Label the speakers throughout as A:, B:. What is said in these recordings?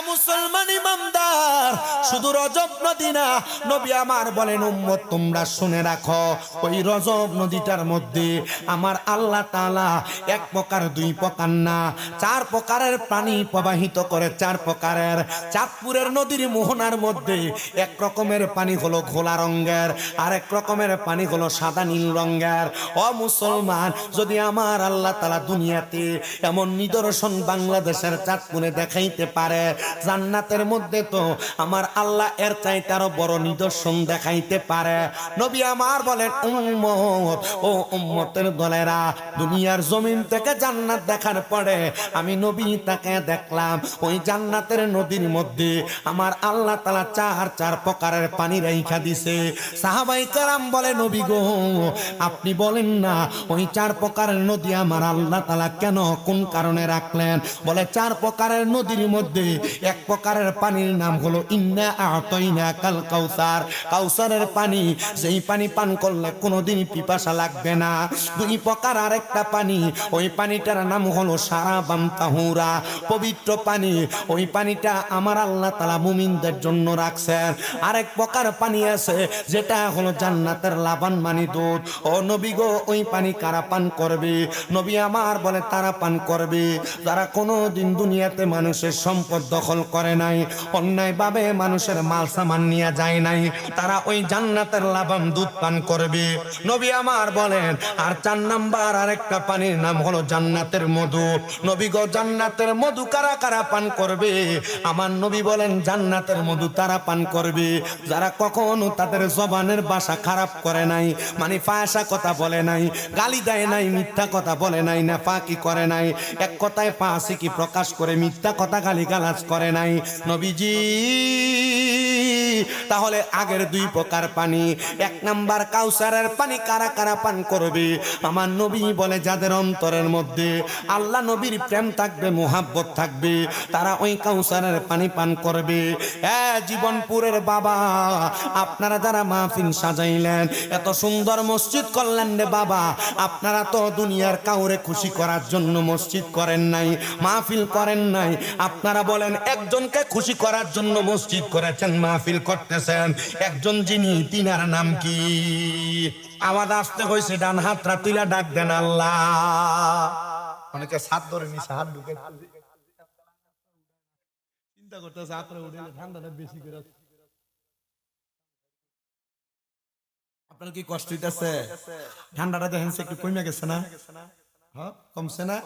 A: মুসলমান ইমানদার, শুধু রজব নদী না, নবী আমার বলেন উম্মত তোমরা শুনে রাখো, ওই রজব নদীটার মধ্যে আমার আল্লাহ তাআলা এক প্রকার দুই প্রকার না, চার প্রকারের পানি প্রবাহিত করে। চার প্রকারের। চাঁদপুরের নদীর মোহনার মধ্যে এক রকমের পানি হলো ঘোলা রঙের, আর এক রকমের পানি হলো সাদা নীল রঙের। ও মুসলমান, যদি আমার আল্লাহ তাআলা দুনিয়াতে এমন নিদর্শন বাংলাদেশের চাঁদপুরে দেখাইতে পারে, জান্নাতের মধ্যে তো আমার আল্লাহ এর চাইতে আরো বড় নিদর্শন দেখাইতে পারে। নবী আমার বলেন উম্মত, ও উম্মতের দলেরা, দুনিয়ার জমিন থেকে জান্নাত দেখার পরে আমি নবী তাকে দেখলাম ওই জান্নাতের নদীর মধ্যে আমার আল্লাহ তাআলা চার প্রকারের পানি রাইখা দিছে। সাহাবাই কেরাম বলে নবী গো, আপনি বলেন না ওই চার প্রকারের নদী আমার আল্লাহ তাআলা কেন কোন কারণে রাখলেন? বলে চার প্রকারের নদীর মধ্যে এক প্রকারের পানির নাম হলো ইন্না আ'তাইনাকাল কাউসার, কাউসারের পানি, যেই পানি পান করলে কোনোদিন পিপাসা লাগবে না। দুই প্রকার আরেকটা পানি, ওই পানিটার নাম হলো শারাবাম তাহুরা, পবিত্র পানি, ওই পানিটা আমার আল্লাহ তাআলা মুমিনদের জন্য রাখছেন। আরেক প্রকার পানি আছে যেটা হলো জান্নাতের লাবান মানি দুধ। ও নবী গো, ওই পানি কারা পান করবে? নবী আমার বলে তারা পান করবে যারা কোনোদিন দুনিয়াতে মানুষের সম্পদ দখল করে নাই, অন্যায়ভাবে মানুষের মাল সামান নিয়ে যায় নাই, তারা ওই জান্নাতের লাবান দুধ পান করবে। নবী আমার বলেন আর চার নাম্বার আরেকটা পানির নাম হলো জান্নাতের মধু। নবী গো, জান্নাতের মধু কারা কারা পান করবে? আমার নবী বলেন জান্নাতের মধু তারা পান করবে যারা কখনো তাদের জবানের ভাষা খারাপ করে নাই, মানে ফায়সা কথা বলে নাই, গালি দেয় নাই, মিথ্যা কথা বলে নাই, না ফাঁকি করে নাই, এক কথায় ফাঁসি কি প্রকাশ করে মিথ্যা কথা গালি গালাজ করে নাই নবীজি। তাহলে আগের দুই প্রকার পানি, এক নাম্বার কাউসারের পানি কারা কারা পান করবে? আমার নবী বলে যাদের অন্তরের মধ্যে আল্লাহ নবীর প্রেম থাকবে, মুহাব্বত থাকবে, তারা ওই কাউসারের পানি পান করবে। জীবনপুরের বাবা, আপনারা যারা মাহফিল সাজাইলেন, এত সুন্দর মসজিদ করলেন রে বাবা, আপনারা তো দুনিয়ার কাউরে খুশি করার জন্য মসজিদ করেন নাই, মাহফিল করেন নাই, আপনারা বলেন একজনকে খুশি করার জন্য মসজিদ করেছেন, মাহফিল করতেছেন। একজন যিনি, তিনার নাম কি? আওয়াজ আসতে হয়েছে, ডান হাতটা তুইলা ডাক দেন আল্লাহ। অনেকে হাত ধরে নিছে, হাত ঢুকে চিন্তা করতেছে হাতটা উঠে ঠান্ডাটা বেশি করে। আপনার কি কষ্ট হইতেছে? ঠান্ডাটা দেখেন একটু কমে গেছে না? কমছে না?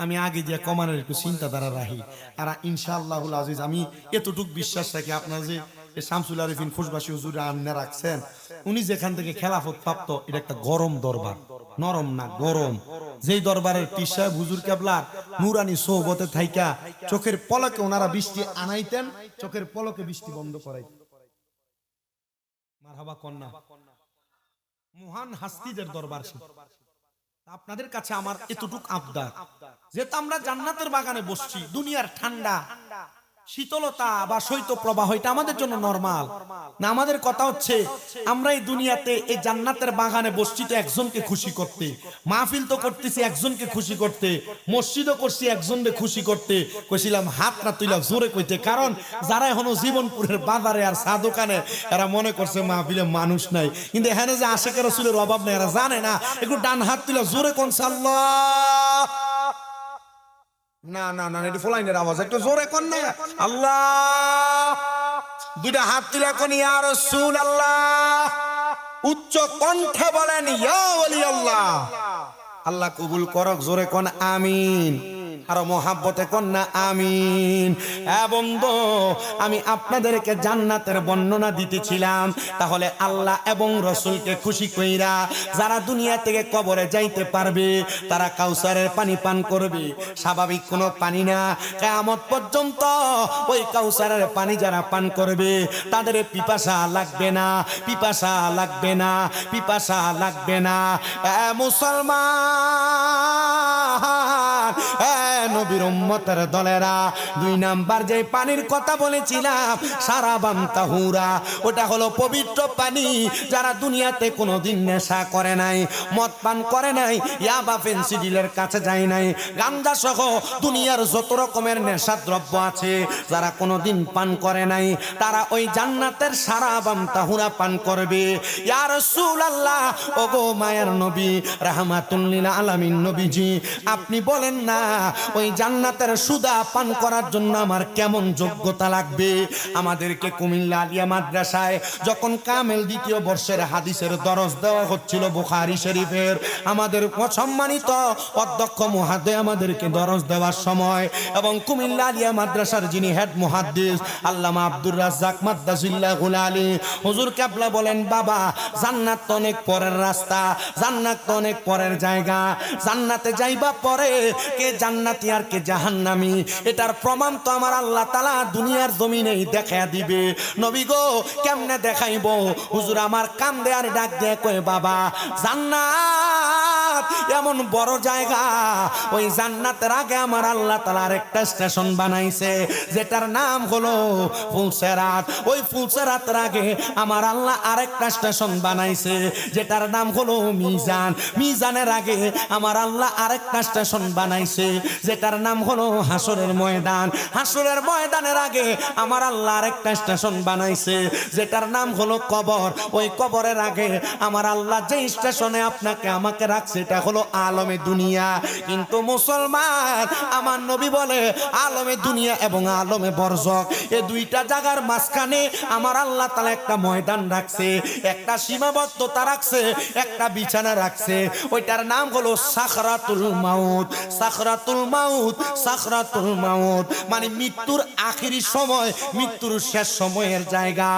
A: আমি আগে যে কমানোর একটু চিন্তাধারা রাখি, আর ইনশাআল্লাহুল আজিজ আমি এতটুকু বিশ্বাস রাখি, আপনার যে শামসুল আরিফিন ফুসবাসী হুজুর আন্না রাখছেন, উনি যেখান থেকে খেলাফত প্রাপ্ত, এটা একটা গরম দরবার, নরম না গরম। যেই দরবারের পীর সাহেব হুজুর কেবলার নুরানি সোহবতে থাইকা চোখের পলকে ওনারা বৃষ্টি আনাইতেন, চোখের পলকে বৃষ্টি বন্ধ করাইতেন। মারহাবা কন্যা, মহান হাস্তিদের দরবার। আপনাদের কাছে আমার এতটুক আবদার, যেহেতু আমরা জান্নাতের বাগানে বসছি, দুনিয়ার ঠান্ডা শীতলতা বা শৈত্য প্রবাহ এটা আমাদের জন্য নরমাল না। আমাদের কথা হচ্ছে আমরা এই দুনিয়াতে এই জান্নাতের বাগানে বসছি তো একজনকে খুশি করতে, মাহফিল তো করতেছি একজনকে খুশি করতে, মসজিদও করছি একজনকে খুশি করতে। কইছিলাম হাত না তুইলা জোরে কইতে, কারণ যারা এখনো জীবনপুরের বাজারে আর চা দোকানে, এরা মনে করছে মাহফিলে মানুষ নাই, কিন্তু এখানে যে আশেকের রাসূলের অভাব নাই এরা জানে না। একটু ডান হাত তুইলা জোরে কোন আল্লাহ। না না না, এটা ফলাইনের আওয়াজ, একটু জোরে কোন না আল্লাহ। দুইটা হাত তুলে কোন ইয়া রাসূলুল্লাহ, উচ্চ কণ্ঠে বলেন ইয়া ওলি আল্লাহ। আল্লাহ কবুল করক, জোরে কোন আমিন, আরো মহাব্বতে কোন না আমিন। বন্ধু, আমি আপনাদেরকে জান্নাতের বর্ণনা দিতেছিলাম, তাহলে আল্লাহ এবং রসুলকে খুশি কইরা যারা দুনিয়া থেকে কবরে যাইতে পারবে তারা কাউসারের পানি পান করবে। স্বাভাবিক কোনো পানি না, কিয়ামত পর্যন্ত ওই কাউসারের পানি যারা পান করবে তাদের পিপাসা লাগবে না, পিপাসা লাগবে না, পিপাসা লাগবে না। মুসলমান, নবীর উম্মতের দলেরা, 2 নাম্বার যে পানির কথা বলেছিলাম সারাবাম তাহুরা, ওটা হলো পবিত্র পানি। যারা দুনিয়াতে কোনোদিন নেশা করে নাই, মদ পান করে নাই, ইয়াবা ফেন্সিডিলের কাছে যায় নাই, গাঞ্জা সহ দুনিয়ার যত রকমের নেশা দ্রব্য আছে, যারা কোনোদিন পান করে নাই, তারা ওই জান্নাতের সারাবাম তাহুরা পান করবে। ইয়া রাসূলুল্লাহ, ওগো মায়ের নবী, রাহমাতুল লিল আলামিন নবীজি, আপনি বলেন না ওই জান্নাতের সুদা পান করার জন্য আমার কেমন যোগ্যতা লাগবে? আমাদেরকে কুমিল্লা আলিয়া মাদ্রাসায় যখন কামেল 2য় বর্ষের হাদিসের দরস দেওয়া হচ্ছিল বুখারী শরীফের, আমাদের সম্মানিত অধ্যক্ষ মুহাদ্দিস আমাদেরকে দরস দেওয়ার সময়, এবং কুমিল্লা আলিয়া মাদ্রাসার যিনি হেড মুহাদ্দিস আল্লামা আব্দুর রাজ্জাক মাদ্দাজিল্লাহুল আলী হুজুর কেবলা বলেন, বাবা জান্নাত তো অনেক পরের রাস্তা, জান্নাত তো অনেক পরের জায়গা, জান্নাতে যাইবা পরে কে জান্নাতি আর কে জাহান্নামী এটার প্রমাণ তো আমার আল্লাহ তাআলা দুনিয়ার জমিনেই দেখায়া দিবে। নবী গো কেমনে দেখাইবো? হুজুর আমার কান দেয়ার ডাক দিয়ে কয়, বাবা জান্নাত এমন বড় জায়গা, ওই জান্নাতের আগে আমার আল্লাহ তাআলা আরেকটা স্টেশন বানাইছে যেটার নাম হলো ফুলসেরাত। ওই ফুলসেরাতের আগে আমার আল্লাহ আরেকটা স্টেশন বানাইছে যেটার নাম হলো মিজান। মিজানের আগে আমার আল্লাহ আরেকটা স্টেশন বানাইছে যেটার নাম হলো হাসরের ময়দান। হাসরের ময়দানের আগে আমার আল্লাহ আরেকটা স্টেশন বানাইছে যেটার নাম হলো কবর। ওই কবরের আগে আমার আল্লাহ যে স্টেশনে আপনাকে আমাকে রাখছে এটা হলো আলমে দুনিয়া। কিন্তু মুসলমান, আমার নবী বলে আলমে দুনিয়া এবং আলমে বরজখ এই 2টা জায়গার মাঝখানে আমার আল্লাহ তাআলা একটা ময়দান রাখছে, একটা সীমাবদ্ধতা রাখছে, একটা বিছানা রাখছে। ওইটার নাম হলো সাকরাতুল মাউত। সাকরাতুল মাউত, সাকরাতুল মাউত মানে মৃত্যুর আখেরি সময়, মৃত্যুর শেষ সময়ের জায়গা।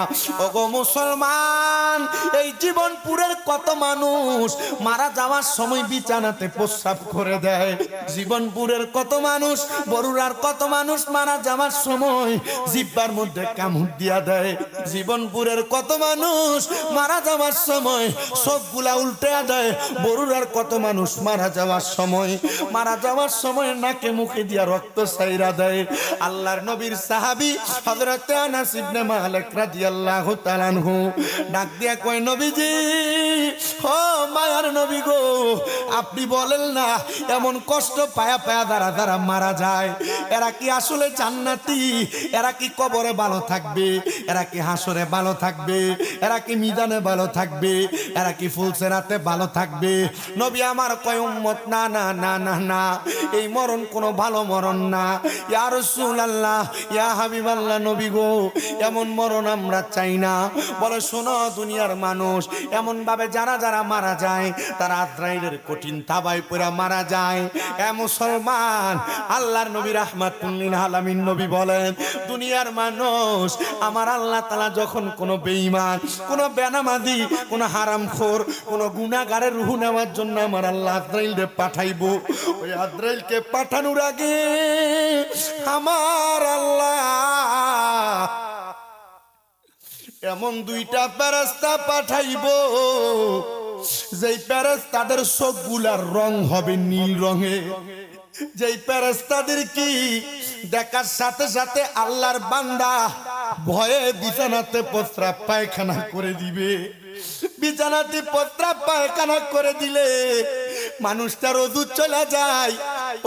A: ওগো মুসলমান, এই জীবনপুরের কত মানুষ মারা যাওয়ার সময় বিছানাতে প্রস্রাব করে দেয়। জীবনপুরের কত মানুষ, বরুড়ার কত মানুষ মারা যাওয়ার সময় জিহ্বার মধ্যে কামড় দিয়া দেয়। জীবনপুরের কত মানুষ মারা যাওয়ার সময় চোখগুলা উল্টে দেয়। বরুড়ার কত মানুষ মারা যাওয়ার সময় নাকে মুখে দিয়া রক্ত ছাইরা দেয়। আল্লাহর নবীর সাহাবী হযরত আনাস ইবনে মালিক রাদিয়াল্লাহু তাআলা আনহু ডাক দিয়া কয়, নবীজি ও মায়ার নবী গো, আপনি বলেন না এমন কষ্ট পায়া পায়া দ্বারা দ্বারা মারা যায়, এরা কি আসলে জান্নাতি? এরা কি কবরে ভালো থাকবে? এরা কি হাসরে ভালো থাকবে? এরা কি মিজানে ভালো থাকবে? এরা কি ফুলসেরাতে ভালো থাকবে? নবী আমার কয়, উম্মত না না না না না, এই মরণ কোনো ভালো মরণ না। ইয়া রাসূলুল্লাহ, ইয়া হাবিবাল্লাহ, নবী গো এমন মরণ আমরা চাই না। বলে শোনো দুনিয়ার মানুষ, এমন ভাবে যারা যারা মারা যায় তারা আজরাইলের কঠিন থাবায় পড়ে মারা যায়। এ মুসলমান, আল্লাহর নবী রাহমাতুল লিল আলামিন নবী বলেন, দুনিয়ার মানুষ আমার আল্লাহ তাআলা যখন কোনো বেঈমান, কোনো বেনামাজি, কোনো হারামখোর, কোনো গুনাহগারের রূহ নেওয়ার জন্য আমার আল্লাহ আজরাইলকে পাঠাইবো, ওই আজরাইলকে পাঠানোর আগে আমার আল্লাহ এমন 2টা ফেরেশতা পাঠাইবো যেই ফেরেশতাদের চোখগুলার রং হবে নীল রঙে, যেই ফেরেশতাদের কি দেখার সাথে সাথে আল্লাহর বান্দা ভয়ে বিছানাতে প্রস্রাব পায়খানা করে দিবে। বিছানাতে প্রস্রাব পায়খানা করে দিলে মানুষটার ওযু চলে যায়,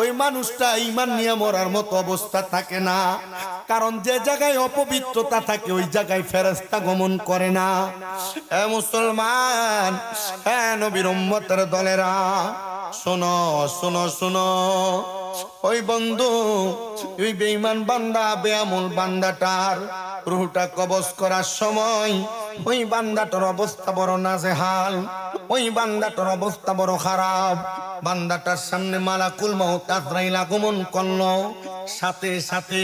A: ওই মানুষটা ঈমান নিয়ে মরার মতো অবস্থা থাকে না। কারণ যে জায়গায় অপবিত্রতা থাকে ওই জায়গায় ফেরেশতা গমন করে না। এ মুসলমান, এ নবীর উম্মতের দলেরা, শোনো শোনো শোনো, ওই বন্ধু, ওই বেঈমান বান্দা, বেআমল বান্দাটার রূহটা কবজ করার সময় ওই বান্দাটার অবস্থা বড় নাজেহাল, ওই বান্দাটার অবস্থা বড় খারাপ। বান্দাটার সামনে মালাকুল মউত আজরাইল আগমন করলো, সাথে সাথে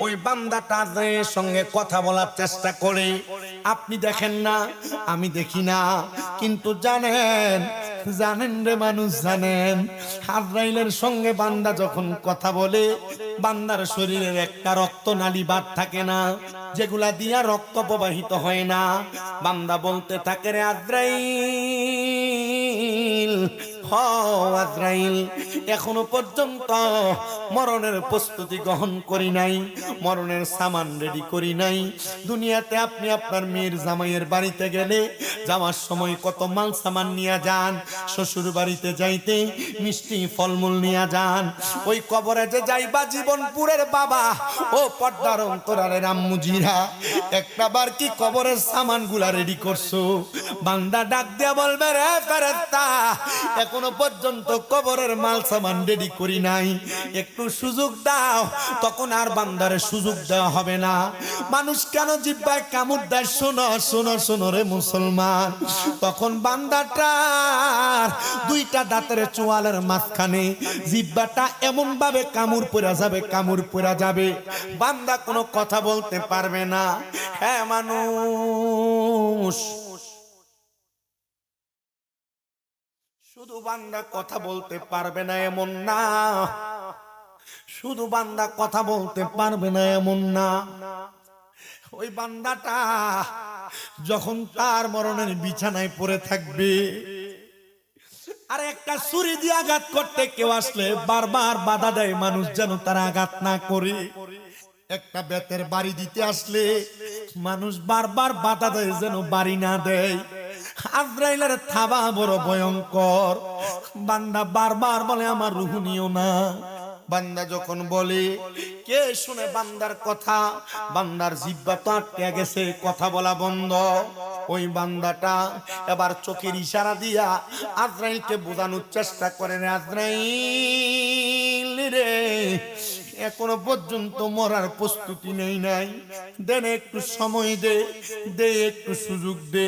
A: ওই বান্দাটা আজরাইলের সঙ্গে কথা বলার চেষ্টা করে। আপনি দেখেন না, আমি দেখি না, কিন্তু জানেন জানেন রে মানুষ, জানেন আজরাইলের সঙ্গে বান্দা যখন কথা বলে বান্দার শরীরের একটা রক্তনালী বাদ থাকে না, যেগুলা দিয়া রক্ত প্রবাহিত হয় না। বান্দা বলতে থাকে, রে আজরাইল, ও আজরাইল এখনো পর্যন্ত মরণের প্রস্তুতি গ্রহণ করি নাই, মরণের সামান রেডি করি নাই। দুনিয়াতে আপনি আপনার মেয়ের জামাইয়ের বাড়িতে গেলে যাওয়ার সময় কত মাল সামান নিয়ে যান, শ্বশুর বাড়িতে যাইতে মিষ্টি ফলমূল নিয়ে যান। ওই কবরে যে যাইবা জীবনপুরের বাবা ও পর্দার অন্তরালের আম্মুজিরা, একটা বার কি কবরের সামানগুলা রেডি করছো? বান্দা ডাক দিয়া বলবে, রে ফেরেশতা এখনো পর্যন্ত কবরের মাল সামান রেডি করি নাই, একটু সুযোগ দাও। তখন আর বান্দারে সুযোগ দেওয়া হবে না। মানুষ কেন জিব্বায় কামড় দেয়? শোনো শোনো শোনো রে মুসলমান, তখন বান্দাটার দুইটা দাঁতের চোয়ালের মাঝখানে জিব্বাটা এমন ভাবে কামড় পড়া যাবে, কামড় পড়া যাবে, বান্দা কোনো কথা বলতে পারবে না। হ্যাঁ মানুষ, শুধু বান্দা কথা বলতে পারবে না এমন না, শুধু বান্দা কথা বলতে পারবে না এমন না। ওই বান্দাটা যখন তার মরণের বিছানায় পড়ে থাকবে, আর একটা ছুরি দিয়ে আঘাত করতে কেউ আসলে বারবার বাধা দেয় মানুষ যেন তারা আঘাত না করে। একটা বেতের বাড়ি দিতে আসলে মানুষ বারবার বাধা দেয় যেন বাড়ি না দেয়। আজরাইলের থাবা বড় ভয়ঙ্কর। বান্দা বারবার বলে আমার রূহ নিও না। বান্দা যখন বলে কে শুনে বান্দার কথা? বান্দার জিহ্বা তো আটকে গেছে, কথা বলা বন্ধ। ওই বান্দাটা এবার চোখের ইশারা দিয়া আজরাইলকে বোঝানোর চেষ্টা করেন, আজরাইল রে এখনো পর্যন্ত মরার প্রস্তুতি নেই নাই, দেন একটু সময় দে, দে একটু সুযোগ দে।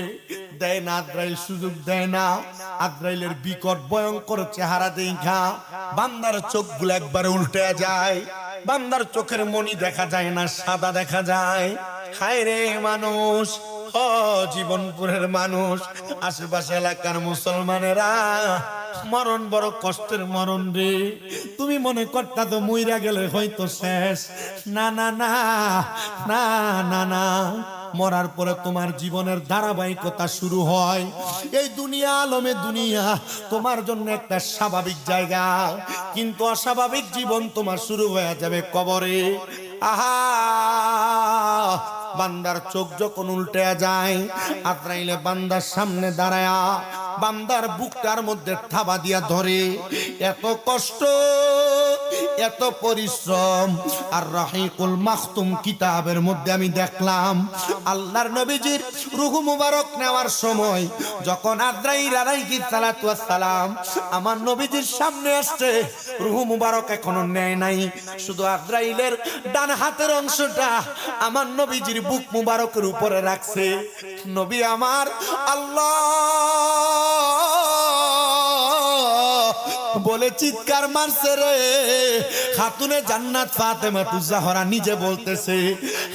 A: দেয় না আজরাইল, সুযোগ দেয় না। আজরাইলের বিকট ভয়ঙ্কর চেহারা দেখা বান্দার চোখগুলো একবারে উল্টে যায়। বান্দার চোখের মনি দেখা যায় না, সাদা দেখা যায়। হায় রে মানুষ, ও জীবনপুরের মানুষ, আশেপাশে এলাকার মুসলমানেরা, মরণ বড় কষ্টের মরণ রে। তুমি মনে করতা তো মইরা গেলে হয়তো শেষ। না না না না না না, মরার পরে তোমার জীবনের ধারাবাহিকতা শুরু হয়। এই দুনিয়া আলমে দুনিয়া তোমার জন্য একটা স্বাভাবিক জায়গা, কিন্তু অস্বাভাবিক জীবন তোমার শুরু হয়ে যাবে কবরে। আহা, বান্দার চোখ যখন উল্টে যায়, আজরাইলে বান্দার সামনে দাঁড়ায়া বান্দার বুকটার মধ্যে থাবা দিয়া ধরে। এত কষ্ট, এত পরিশ্রম। আর রাহিকুল মাখতুম কিতাবের মধ্যে আমি দেখলাম আল্লাহর নবীজির রূহ মুবারক নেওয়ার সময় যখন আজরাইল আলাইহিস সালাতু ওয়াস সালাম আমার নবীজির সামনে আসছে, রূহ মুবারক এখনো নেয় নাই, শুধু আজরাইলের ডান হাতের অংশটা আমার নবীজির বুক মুবারকের উপরে রাখছে। নবী আমার আল্লাহ বলে চিৎকার মারছে রে। খাতুনে জান্নাত ফাতেমাতুজ জাহরা নিজে বলতেছে,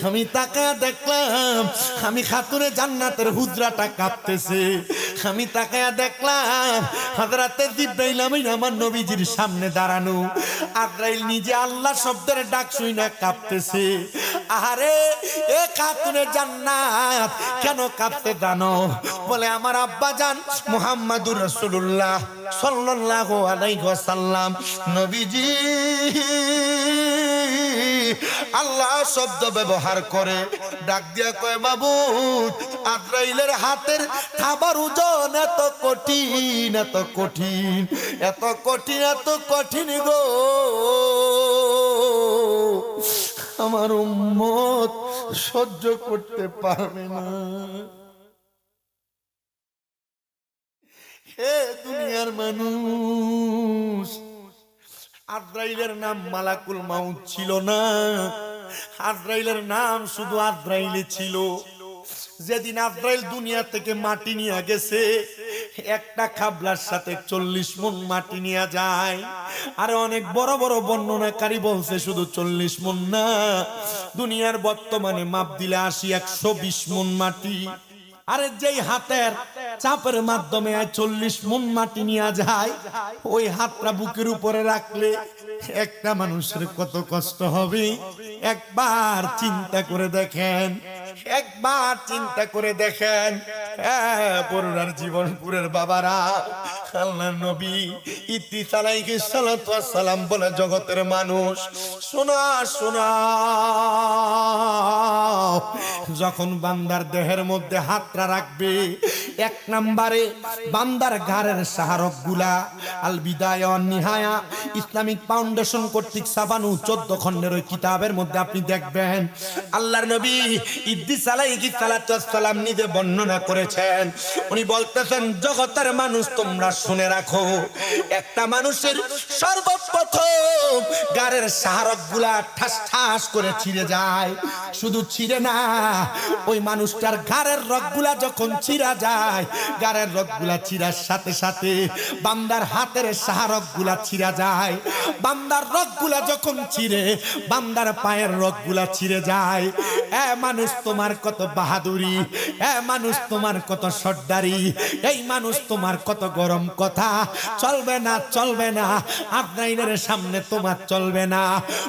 A: আমি তাকায়া দেখলাম আমি খাতুনে জান্নাতের হুজরাটা কাঁপতেছে। আমি তাকায়া দেখলাম হযরতে জিবরাইল আমিন আমার নবীজির সামনে দাঁড়ানো। আজরাইল নিজে আল্লাহ শব্দের ডাক শুনে কাঁপতেছে। আরে এ খাতুনে জান্নাত কেন কাঁপতে জানো? বলে আমার আব্বা জান মুহাম্মাদুর রাসূলুল্লাহ সাল্লাল্লাহু আলাইহি ওয়াসাল্লাম নবীজি আল্লাহ শব্দ ব্যবহার করে ডাক দিয়া কয়, বাবু আজরাইলের হাতের থাবার ওজন এত কঠিন, এত কঠিন, এত কঠিন, এত কঠিন গো, আমার উম্মত সহ্য করতে পারবে না। হে দুনিয়ার মানুষ, আজরাইলের নাম মালাকুল মাউত ছিল না, আজরাইলের নাম শুধু আজরাইলে ছিল। যেদিন আজরাইল দুনিয়া থেকে মাটি নিয়ে গেছে, একটা খাবলার সাথে 40 মণ মাটি নিয়ে যায়। আর অনেক বড় বড় বর্ণনাকারী বলছে শুধু 40 মণ না, দুনিয়ার বর্তমানে মাপ দিলে 80-120 মণ মাটি। আরে যেই হাতের চাপের মাধ্যমে 40 মণ মাটি নিয়ে যায়, ওই হাতটা বুকের উপরে রাখলে একটা মানুষের কত কষ্ট হবে একবার চিন্তা করে দেখেন, একবার চিন্তা করে দেখেন। বরুণার জীবনপুরের বাবারা, আল্লাহর নবী ইদ্রিস আলাইহিস সালাতু ওয়াস সালাম বলে জগতের মানুষ শোনা শোনা, যখন বান্দার দেহের মধ্যে হাতটা রাখবে, এক নম্বরে বান্দার ঘাড়ের শাহরগ গুলা, আল বিদায়া ওয়ান নিহায়া ইসলামিক ফাউন্ডেশন কর্তৃক ছাপানো 14 খণ্ডের ওই কিতাবের মধ্যে আপনি দেখবেন আল্লাহর নবী ইদ্রিস আলাইহিস সালাতু ওয়াস সালাম নিজে বর্ণনা করেছেন। উনি বলতেছেন জগতের মানুষ তোমরা শুনে রাখো, একটা মানুষের সর্বপ্রথম গাড়ের শাহরগ গুলা ঠাস ঠাস করে ছিঁড়ে যায়। শুধু ছিঁড়ে না, ওই মানুষটার গাড়ের রগগুলা যখন ছিঁড়া যায়, গাড়ের রগগুলা ছিঁড়ার সাথে সাথে বান্দার হাতের শাহরগ গুলা ছিঁড়া যায়। বান্দার রগগুলা যখন ছিঁড়ে বান্দার পায়ের রগগুলা ছিঁড়ে যায়। মানুষ তোমার কত বাহাদুরি, মানুষ তোমার কত সর্দারি, এই মানুষ তোমার কত গরম কথা, চলবে না চলবে না, আজরাইলের সামনে তোমার চলবে না।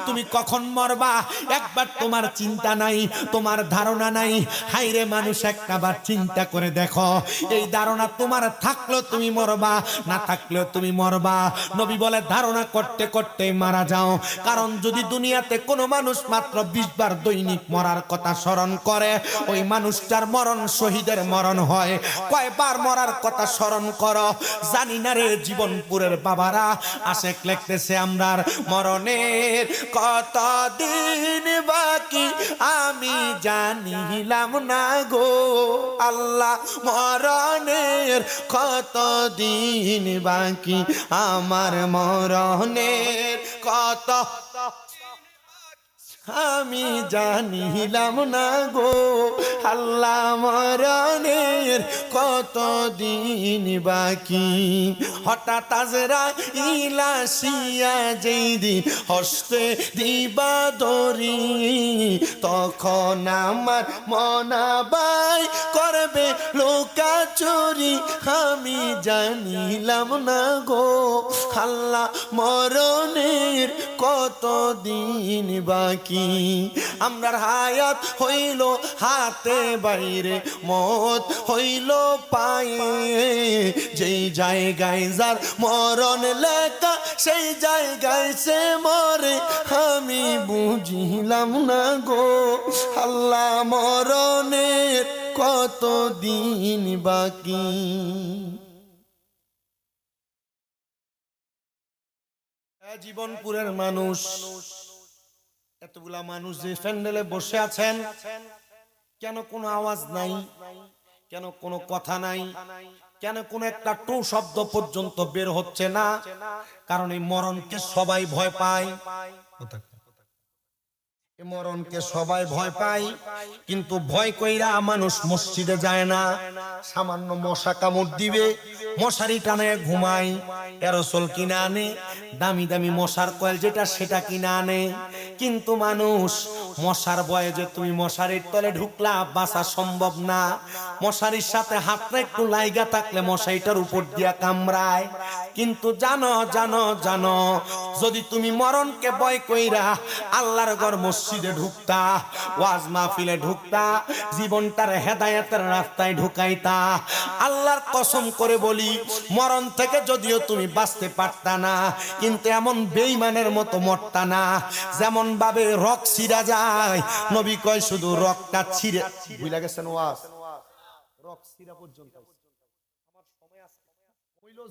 A: তুমি কখন মরবা একবার তোমার চিন্তা নাই, তোমার ধারণা নাই। হাইরে মানুষ একবার চিন্তা করে দেখো, এই ধারণা তোমার থাকলেও তুমি মরবা, না থাকলেও তুমি মরবা। নবী বলে ধারণা করতে করতে মারা যাও, কারণ যদি দুনিয়াতে কোনো মানুষ মাত্র 20 বার দৈনিক মরার কথা স্মরণ করে, ওই মানুষটার মরণ শহীদের মরণ হয়। কয়বার মরার কথা স্মরণ করো জানি না রে জীবনপুরের বাবারা। আশেক লিখতেছে আমরার মরণের কত দিন বাকি আমি জানিলাম না গো আল্লাহ, মরণের কত দিন বাকি আমার মরণের কত আমি জানিলাম না গো আল্লাহ, মরণের কত দিন বাকি। হঠাৎ আজরাইল আসিয়া যেই দিন হস্তে দিবা ধরি, তখন আমার মনাবাই করবে লোকাচুরি, আমি জানিলাম না গো আল্লাহ, মরণের কত দিন বাকি। আমরার হায়াত হইল হাতে বাইরে, মত হইল পায়ে, যেই জায়গায় যার মরণ লেখা সেই জায়গায় সে মরে, আমি বুঝিলাম না গো আল্লাহ, মরণের কত দিন বাকি। জীবনপুরের মানুষ, এতগুলা মানুষ যে প্যান্ডেলে বসে আছেন, কেন কোনো আওয়াজ নাই, কেন কোনো কথা নাই, কেন কোনো একটা টু শব্দ পর্যন্ত বের হচ্ছে না? কারণ এই মরণকে সবাই ভয় পায়, মরণকে সবাই ভয় পায়, কিন্তু ভয় কইরা মানুষ মসজিদে যায় না। সামান্য মশা কামড় দিবে মশারি টানে ঘুমায়, এরোসল কিনা আনে, দামি দামি মশার কয়েল যেটা সেটা কিনা আনে। কিন্তু মানুষ মশার ভয়ে যে তুমি মশারির তলে ঢুকলা বাঁচা সম্ভব না। মশারির সাথে হাতটা একটু লাইগা থাকলে মশারিটার উপর দিয়া কামড়ায়। কিন্তু জানো জানো জানো, যদি তুমি মরণকে ভয় কইরা আল্লাহর ঘর মসজিদে ঢুকতা, ওয়াজ মাহফিলে ঢুকতা, জীবনটার হেদায়েতের রাস্তায় ঢুকাইতা, আল্লাহর কসম করে বলি মরণ থেকে যদিও তুমি বাঁচতে পারতা না, কিন্তু এমন বেঈমানের মতো মরতা না যেমন ভাবে রক ছিঁড়া যায়। নবী কয় শুধু রকটা ছিঁড়ে, ভুলে গেছেন ওয়াজ, রক ছিঁড়া পর্যন্ত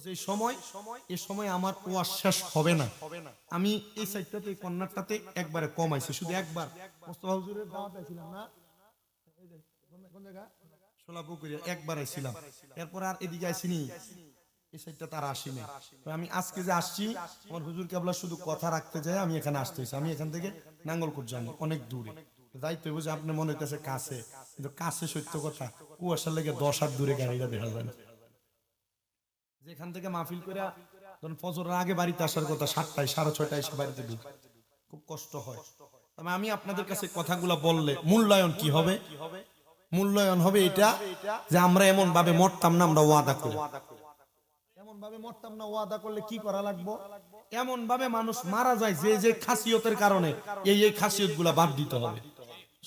A: যে সময়, এ সময় আমার ওয়াজ শেষ হবে না। আমি এই সাইডটাতে এই কর্নারটাতে একবারে কমাইছি, শুধু একবার মোস্তফা হুজুরের দাওয়াত আইছিলাম না, কোন জায়গা সোলাপুকুরিয়া একবার আইছিলাম, এরপর আর এদিকে আইছিনি, এই সাইডটা তার আসিনি। আমি আজকে যে আসছি আমার হুজুর কেবলা শুধু কথা রাখতে যায়, আমি এখানে আসতে হয়েছি। আমি এখান থেকে নাঙ্গলকোট জানি অনেক দূরে, যাইতে বুঝে আপনি মনে হইতেছে কাছে, কিন্তু কাছে সত্য কথা কুয়াশার লেগে 10 হাত দূরে গাড়িটা দেখা যায় না। যেখান থেকে মাহফিল করে ফজরের আগে বাড়িতে আসার কথা 7টায় 6:30 এসে বাড়িতে ঢুকে খুব কষ্ট হয়। তবে আমি আপনাদের কাছে কথাগুলো বললে মূল্যায়ন কি হবে? মূল্যায়ন হবে এটা যে আমরা এমন ভাবে মরতাম না, আমরা ওয়াদা করি। এমন ভাবে মরতাম না, ওয়াদা করলে কি করা লাগবে? এমন ভাবে মানুষ মারা যায় যে যে খাসিয়তের কারণে এই খাসিয়ত গুলা বাদ দিতে হবে।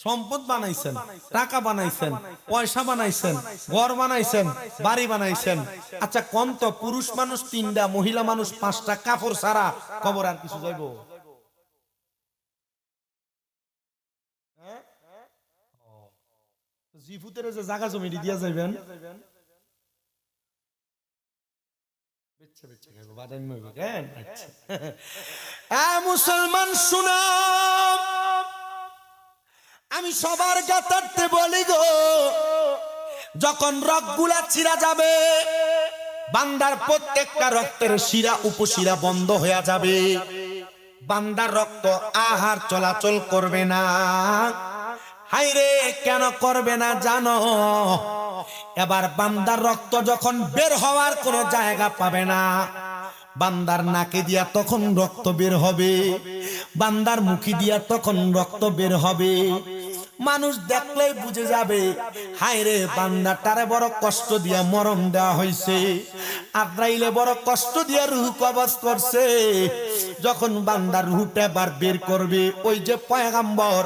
A: সম্পদ বানাইছেন, টাকা বানাইছেন, পয়সা বানাইছেন, ঘর বানাইছেন, বাড়ি বানাইছেন। আচ্ছা কোন তো পুরুষ মানুষ 3টা, মহিলা মানুষ 5টা, কাপড় ছাড়া কবর আর কিছু যাইব? জিফুতের যে জায়গা জমি দিয়া যাইবেন, মুসলমান শুনো, আমি সবার গাতারতে বলি গো, যখন রগগুলা চিরা যাবে, বান্দার প্রত্যেকটা রক্তের শিরা উপশিরা বন্ধ হয়ে যাবে, বান্দার রক্ত আহার চলাচল করবে না। হাইরে কেন করবে না জানো? এবার বান্দার রক্ত যখন বের হওয়ার কোনো জায়গা পাবে না, বান্দার নাকে দিয়া তখন রক্ত বের হবে, বান্দার মুখে দিয়া তখন রক্ত বের হবে। মানুষ দেখলেই বুঝে যাবে, হায়রে বান্দাটারে বড় কষ্ট দিয়া মরণ দেওয়া হয়েছে, আজরাইলে বড় কষ্ট দিয়া রূহ কবজ করছে। যখন বান্দার রূহটা বার বের করবে, ওই যে পয়গম্বর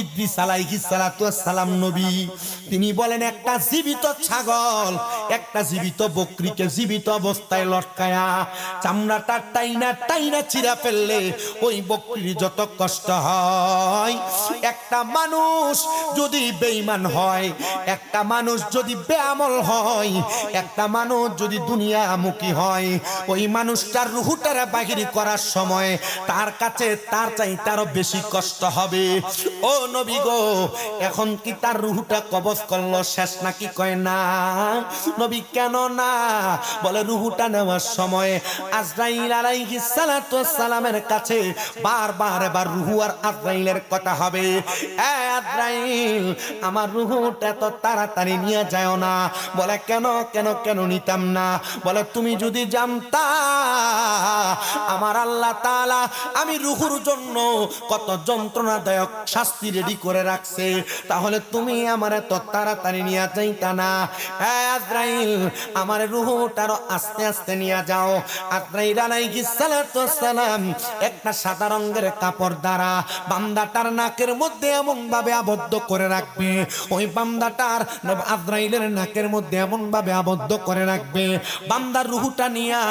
A: ইদ্রিস আলাইহিস সালাতু ওয়াস সালাম নবী, তিনি বলেন একটা জীবিত ছাগল, একটা জীবিত বকরিকে জীবিত অবস্থায় লটকায়া চামড়াটা টাইনা টাইনা চিরা ফেললে ওই বকরির যত কষ্ট হয়, একটা মানুষ যদি বেঈমান হয়, একটা মানুষ যদি বেআমল হয়, একটা মানুষ যদি দুনিয়ামুখী হয়, ওই মানুষটার রূহটারে বাহির করার সময় তার কাছে তার চাইতে আরো বেশি কষ্ট হবে। ও নবী গো, এখন কি তার রূহটা কবজ করলো শেষ নাকি? কয় না। নবী কেন না? বলে রূহটা নেওয়ার সময় আজরাইল আলাইহিস সালাতু ওয়াস সালামের কাছে বারবার এবার রূহ আর আজরাইলের কথা হবে। এ আজরাইল, আমার রূহটা তো তাড়াতাড়ি নিয়ে যাও না। বলে কেন কেন কেন নিতাম না? বলে তুমি যদি জানতা আমার আল্লাহ তাআলা আমি রূহুর জন্য কত যন্ত্রণাদায়ক শাস্তি রেডি করে রাখছে, তাহলে তুমি আমার এত তাড়াতাড়ি নিয়ে যাইতা না। হ্যাঁ আজরাইল, আমার রূহটারও আস্তে আস্তে নিয়ে যাও। আজরাইল আলাইহিস সালাতু ওয়াস সালাম একটা সাদা রঙের কাপড় দ্বারা বান্দাটার নাকের মধ্যে এমন ভাবে আবদ্ধ করে রাখবে, ওই বান্দাটার আজরাইলের নাকের মধ্যে এমন ভাবে আবদ্ধ করে রাখবে, বান্দার রূহটা নিয়া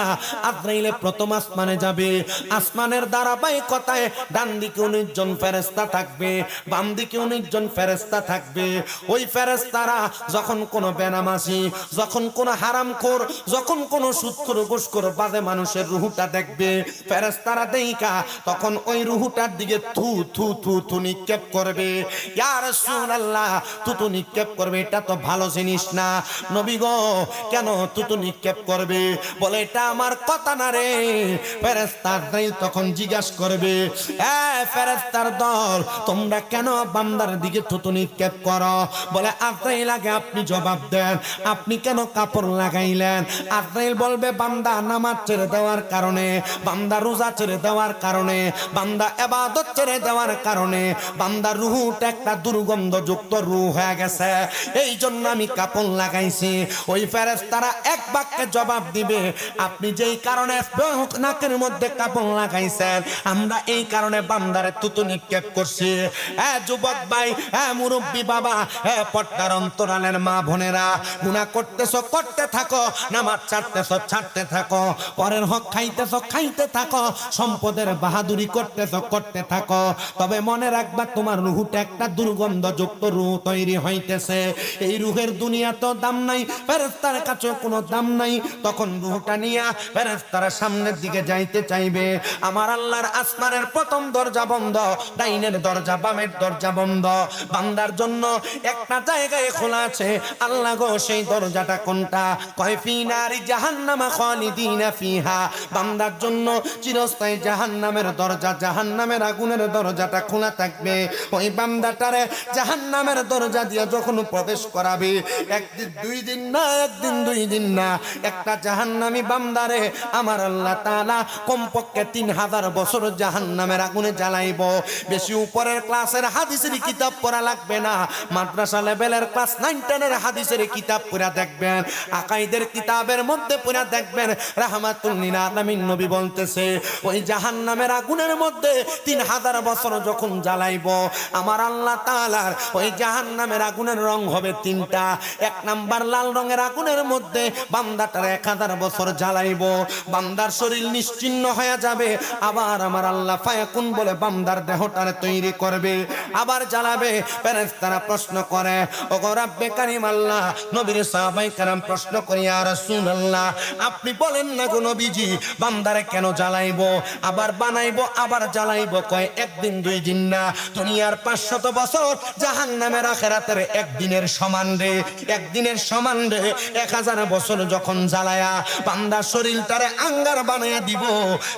A: আজরাইলে প্রথম আসমানে যাবে। আসমানের ধারাবাহিকতায় ডান দিকে 19 জন ফেরেশতা থাকবে, বাম দিকে 19 জন ফেরেশতা থাকবে। ওই ফেরেশতারা যখন কোনো বেনামাজি, যখন কোনো হারামখোর, যখন কোনো সুদখোর ঘুষখোর বাজে মানুষের রূহটা দেখবে, ফেরেশতারা দেইকা তখন ওই রূহটার দিকে থু থু থু থু নিক্ষেপ করবে। ইয়া রাসূলুল্লাহ, থুতু নিক্ষেপ করবে, এটা তো ভালো জিনিস না। নবী গো, কেন থুতু নিক্ষেপ করবে? বলে এটা আমার কথা না রে। ফেরেশতারাই তখন জিজ্ঞাসা করবে, এ ফেরেশতার দল, তোমরা কেন বান্দার দিকে থুতু নিক্ষেপ করো? বলে আজরাইল, আগে আপনি জবাব দেন, আপনি কেন কাপড় লাগাইলেন? আজরাইল বলবে, বান্দা নামাজ ছেড়ে দেওয়ার কারণে, বান্দা রোজা ছেড়ে দেওয়ার কারণে, বান্দা ইবাদত ছেড়ে দেওয়ার কারণে বান্দার রূহটা একটা দুর্গন্ধযুক্ত রূহ হয়ে গেছে, এই জন্য আমি কাপড় লাগাইছি। ওই ফেরেশতারা এক বাক্যে জবাব দিবে, আপনি যেই কারণে নাকের মধ্যে কাপড় লাগাইছেন, আমরা এই কারণে বান্দারে থুতু নিক্ষেপ করছি। হ্যাঁ যুবক ভাই, হ্যাঁ মুরব্বী বাবা, হ্যাঁ পর্দার অন্তরালের মা বোনেরা, গুনাহ করতেছো করতে থাকো, নামাজ ছাড়তেছো ছাড়তে থাকো, পরের হক খাইতেছো খাইতে থাকো, সম্পদের বাহাদুরি করতেছো করতে থাকো, তবে মনে রাখবা তোমার রূহটা একটা দুর্গন্ধযুক্ত রূহ তৈরি হইতেছে। এই রূহের দুনিয়া তো দাম নাই, ফেরেশতার কাছে কোনো দাম নাই। তখন রূহটা নিয়ে ফেরেশতারা সামনের দিকে যাইতে চাইবে, আমার আল্লাহর আসমানের প্রথম দরজা বন্ধ, ডাইনের দরজা বামের দরজা বন্ধ, বান্দার জন্য একটা জায়গায় খোলা আছে। আল্লাহ গো, সেই দরজাটা কোনটা? কয় ফি নারি জাহান্নামা খালিদিনা ফিহা, বান্দার জন্য চিরস্থায়ী জাহান্নামের দরজা, জাহান্নামের আগুনের দরজাটা খোলা থাকবে। ওই বান্দাটারে জাহান্নামের দরজা দিয়ে যখন প্রবেশ করাবে, একদিন দুই দিন না, একদিন দুই দিন না, একটা জাহান্নামী বান্দারে আমার আল্লাহ তাআলা কমপক্ষে পক্ষে 3000 বছর জাহান্নামের আগুনে জ্বালাইব। বেশি উপরের ক্লাসের হাদিসের কিতাব পড়া লাগবে না, মাদ্রাসা লেভেলের ক্লাস 9 10 এর হাদিসের কিতাব পড়া দেখবেন, আকাইদের কিতাবের মধ্যে পড়া দেখবেন। রাহমাতুল লিল আলামিন নবী বলতেছে ওই জাহান্নামের আগুনের মধ্যে 3000 বছর যখন জ্বালাইব, আমার আল্লাহ তাআলার ওই জাহান্নামের আগুনের রং হবে তিনটা। এক নাম্বার লাল রঙের আগুনের মধ্যে বান্দাটার 1000 বছর জ্বালাইব, বান্দার শরীর নিশ্চিহ্ন হয়ে যাবে। আবার আমার আল্লাহ ফায়াকুন বলে বান্দার দেহটারে তৈরি করবে, আবার জ্বালাবে। ফেরেশতারা প্রশ্ন করে, ওগো রব্বে কারীম আল্লাহ, নবীর সাহাবায়ে কেরাম প্রশ্ন করে, ইয়া রাসূলুল্লাহ আপনি বলেন না গো নবীজি, বান্দারে কেন জ্বালাইব, আবার বানাইব আবার জ্বালাইব? কয় একদিন 2 দিন না, দুনিয়ার 500 বছর জাহান্নামের আখিরাতের একদিনের সমান রে, একদিনের সমান রে। 1000 বছর যখন জ্বালায়া বান্দার শরীরটারে আঙ্গার বানায়া দিব,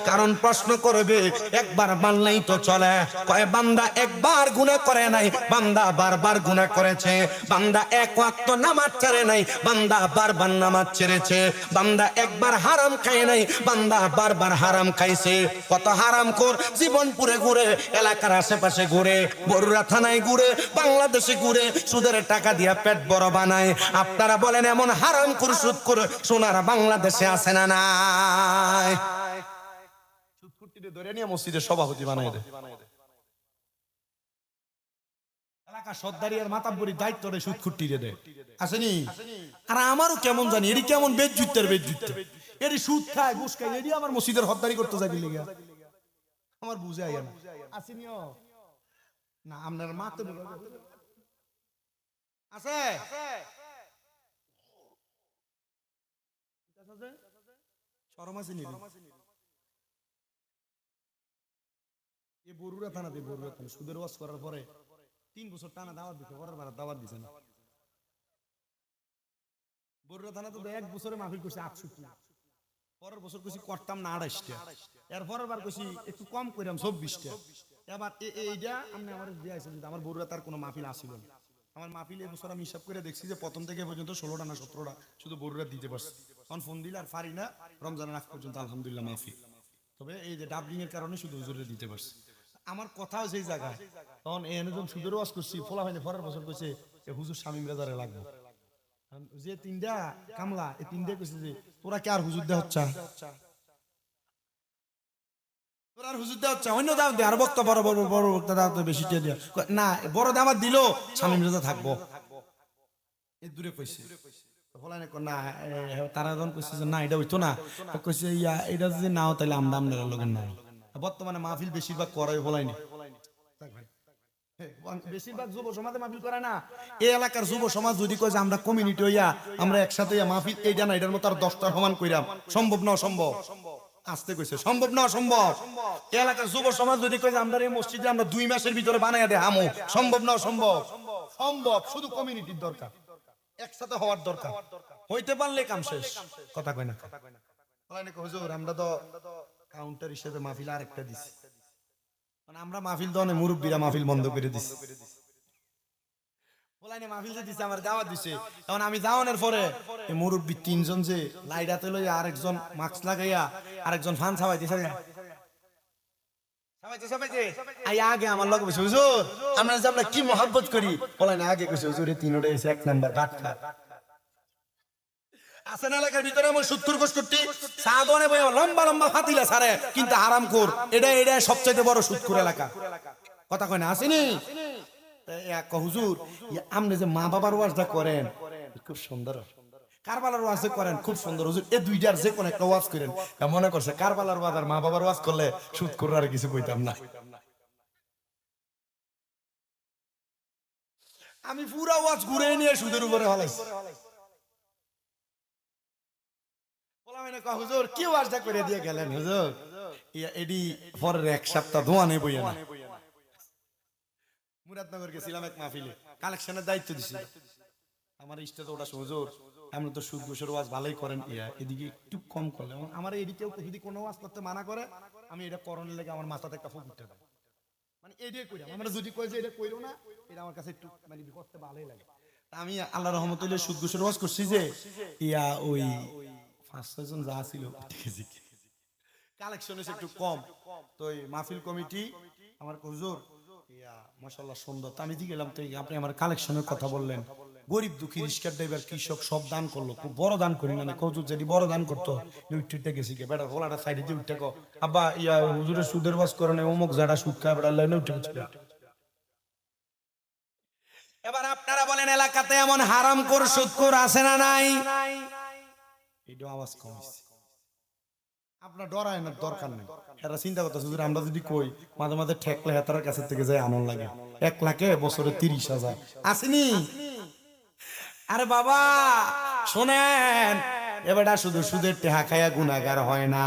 A: কারণ প্রশ্ন করবে একবার বানলেই তো চলে। কয় বান্দা একবার গুনাহ করে নাই, বান্দা বারবার গুনাহ করেছে, বান্দা এক ওয়াক্ত নামাজ ছেড়ে নাই, বান্দা বারবার নামাজ ছেড়েছে, বান্দা একবার হারাম খায় নাই, বান্দা বারবার হারাম খাইছে। কত হারামখোর জীবন পুরে ঘুরে, এলাকার আশেপাশে ঘুরে, বরুড়া থানায় ঘুরে, বাংলাদেশে ঘুরে, সুদের টাকা দিয়া পেট বড় বানায়। আপনারা বলেন এমন হারামখোর সুদখোর সোনার বাংলাদেশে আছে না নাই? সুদখুরটিরে ধরে নিয়ে মসজিদের সভাপতি বানায় দেয়, এলাকা সর্দারি আর মাতাব্বরির দায়িত্ব রে সুদখুরটিরে দেয়, আসেনি? আর আমারও কেমন জানি এরি কেমন বেজ্জুতের বেজ্জুতে, এরি সুদ খায় ঘুষ খায়, এরি আমার মসজিদের হদ্দারি করতে যাবি লেগে আমার বুঝে আইয়া না, আসেনি? না আপনার মাতে আছে শরম আছে নি? এই বরুড়া থানাতে, বরুড়া থানা সুদের ওয়াজ করার পরে 3 বছর টানা দাওয়াত দিতে, পরের বার দাওয়াত দিছে না। বরুড়া থানা তো 1 বছরে মাহফিল করছে 68, পরের বছর কইছি করতাম না 28টা, এর পরের বার কইছি একটু কম কইরাম 24টা। এবার এইটা আপনি আমার দিয়েছেন, যদি আমার বরুড়া তার কোনো মাহফিল আসিল না। আমার মাহফিল এই বছর আমি হিসাব করে দেখছি যে প্রথম থেকে পর্যন্ত 16টা না 17টা শুধু বরুড়া দিতে পারছে। তখন ফোন দিলে আর পারি না, রমজানের আগ পর্যন্ত আলহামদুলিল্লাহ মাহফিল। তবে এই যে ডাবলিং এর কারণে শুধু হুজুরে দিতে পারছে। আমার কথাও সেই জায়গায়, তখন এনে যখন সুদের ওয়াজ করছি, ফলা হয়নি, পরের বছর কইছে হুজুর শামীম রেজারে লাগবে। যে 3টা কামলা, এই 3টা কইছে যে তোরা কি আর হুজুর দে হচ্ছে, তোরা আর হুজুর দে হচ্ছে, অন্য দাও দে, আর বক্তা বড় বড় বড় বক্তা দাও তো বেশি দিয়ে না, বড় দামাত দিলো শামীম রেজা থাকবো, এই দূরে কইছে। না তারা যখন কইছে যে না এটা হইতো না, কইছে ইয়া এটা যদি নাও তাহলে আমরা আপনারা লগেন নাই। বর্তমানে মাহফিল বেশিরভাগ করাই বলাইনি, বেশিরভাগ যুব সমাজে মাহফিল করে না। এই এলাকার যুব সমাজ যদি কয় যে আমরা কমিউনিটি হইয়া আমরা একসাথে মাহফিল এইটা না এটার মতো আর 10টা সমান কইরাম, সম্ভব না, অসম্ভব। আসতে কইছে সম্ভব না, অসম্ভব। এই এলাকার যুব সমাজ যদি কয় যে আমরা এই মসজিদে আমরা 2 মাসের ভিতরে বানাইয়া দেই আমো, সম্ভব না, অসম্ভব। সম্ভব, শুধু কমিউনিটির দরকার, একসাথে হওয়ার দরকার, হইতে পারলে কাম শেষ। কথা কয় না, হুজুর আমরা তো কাউন্টার হিসেবে মাহফিল আরেকটা দিছি, মানে আমরা মাহফিল দনে মুরব্বীরা মাহফিল বন্ধ করে দিছি। বলাইনে মাহফিল যে দিছে আমার দাওয়াত দিছে, এখন আমি যাওয়ানোর পরে এই মুরব্বী 3 জন যে লাইটাতে লইয়া, আরেকজন মাস্ক লাগাইয়া, আরেকজন ফান ছাওয়াইতেছে, আগে আমার লগে বসে, হুজুর আমরা যে আমরা কি মহব্বত করি, বলাইনে আগে কইছে হুজুর এই 3টা এসে 1 নাম্বার গাটকা আসেন এলাকার ভিতরে আমার 70-65 সাদনে বই লম্বা লম্বা ফাতিলা সারে, কিন্তু হারামখোর, এটা সবচেয়ে বড় সুদখোর এলাকা। কথা কয় না, আসেনি? এক হুজুর আপনি যে মা বাবার ওয়াজটা করেন খুব সুন্দর, কারবালার ওয়াজ করেন খুব সুন্দর, হুজুর এই দুইটার যে কোন একটা ওয়াজ করেন। মনে করছে কারবালার ওয়াজ আর মা বাবার ওয়াজ করলে সুদখোর আর কিছু কইতাম না। আমি পুরা ওয়াজ ঘুরে নিয়ে সুদের উপরে হলাইছি। হুজুর কি ওয়াজটা করে দিয়ে গেলেন হুজুর, এডি পরের 1 সপ্তাহ ধোয়া নেই বইয়া না। মুরাদনগর গেছিলাম এক মাহফিলে, কালেকশনের দায়িত্ব দিছিল আমার স্টেজ ওটা, হুজুর আমরা তো সুদ ঘুষের ওয়াজ ভালোই করেন, এদিকে একটু কম করলে আমার এদিকেও যদি কোনো ওয়াজ করতে মানা করে, আমি এটা করণের লেগে আমার মাথাতে একটা ফুক উঠতে পারে, মানে এটাই কইরা আমরা যদি কই যে এটা কইরো না, এটা আমার কাছে একটু মানে করতে ভালোই লাগে। আমি আল্লাহ রহমতুল্লাহ সুদ ঘুষের ওয়াজ করছি যে ওই 5-6 জন যা ছিল, কালেকশন হচ্ছে একটু কম, তো এই মাহফিল কমিটি আমার হুজুর মাশাআল্লাহ সুন্দর, তো আমি দিয়ে গেলাম, তো আপনি আমার কালেকশনের কথা বললেন, গরিব দুঃখী রিস্কার ড্রাইভার কৃষক সব দান করলো, খুব বড় দান করি না হুজুর, যদি বড় দান করতো উঠতে গেছি কে বেটা গোলাটা সাইডে দিয়ে উঠতে কো আব্বা ইয়া হুজুরের সুদের বাস করে না অমুক জায়গা সুদ খায় বেটা লাইনে উঠে গেছে। এবার আপনারা বলেন এলাকাতে এমন হারামখোর সুদখোর আছে না নাই? এইটা আওয়াজ কম হইছে, আপনার ডরায় না দরকার নেই, এরা চিন্তা করতেছে হুজুর আমরা যদি কই মাঝে মাঝে ঠেকলে হেতার কাছে থেকে যায় আনন্দ লাগে, 1 লাখে বছরে 30,000 আসেনি। আরে বাবা শোনেন, এবারটা শুধু সুদের টেহা খাইয়া গুনাহগার হয় না,